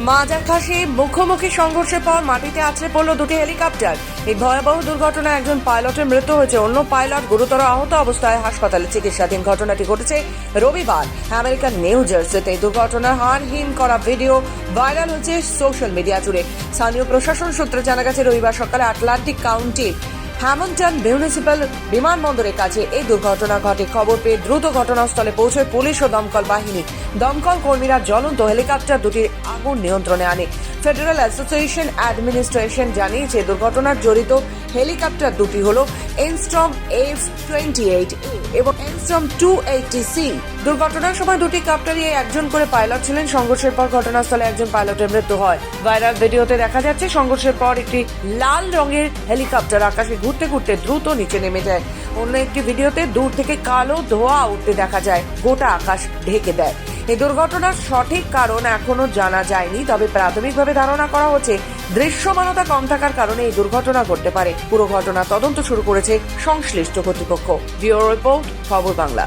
মাঝাকাশি মুখোমুখি সংঘর্ষের পর মাটিতে আছড়ে পড়ল দুটি হেলিকপ্টার। এই ভয়াবহ দুর্ঘটনায় একজন পাইলটের মৃত্যু হয়েছে, অন্য পাইলট গুরুতর আহত অবস্থায় হাসপাতালে চিকিৎসাধীন। ঘটনাটি ঘটেছে রবিবার আমেরিকার নিউ জার্সিতে। এই দুর্ঘটনার হাড়হিম করা ভিডিও ভাইরাল হয়েছে সোশ্যাল মিডিয়া জুড়ে। স্থানীয় প্রশাসন সূত্রে জানা গেছে, রবিবার সকালে আটলান্টিক কাউন্টির হ্যামন্টন মিউনিসিপ্যাল বিমানবন্দরের কাছে এই দুর্ঘটনা ঘটে। খবর পেয়ে দ্রুত ঘটনাস্থলে পৌঁছয় পুলিশ ও দমকল বাহিনী। দমকল কর্মীরা জ্বলন্ত হেলিকপ্টার দুটির আগুন নিয়ন্ত্রণে আনে। ফেডারেল অ্যাসোসিয়েশন অ্যাডমিনিস্ট্রেশন জানিয়েছে, দুর্ঘটনার জড়িত হেলিকপ্টার দুটি হল এনস্ট্রম F-28A এবং এনস্ট্রম 280C। দুর্ঘটনার সময় দুটি কাপ্টারই একজন করে পাইলট ছিলেন। সংঘর্ষের পর ঘটনাস্থলে একজন পাইলটের মৃত্যু হয়। ভাইরাল ভিডিওতে দেখা যাচ্ছে, সংঘর্ষের পর একটি লাল রঙের হেলিকপ্টার আকাশে ঘুরতে ঘুরতে দ্রুত নিচে নেমে যায়। অন্য একটি ভিডিওতে দূর থেকে কালো ধোঁয়া উঠতে দেখা যায়, গোটা আকাশ ঢেকে দেয়। এই দুর্ঘটনার সঠিক কারণ এখনো জানা যায়নি, তবে প্রাথমিকভাবে ধারণা করা হচ্ছে দৃশ্যমানতা কম থাকার কারণে এই দুর্ঘটনা ঘটতে পারে। পুরো ঘটনা তদন্ত শুরু করেছে সংশ্লিষ্ট কর্তৃপক্ষ। ব্যুরো রিপোর্ট, খবর বাংলা।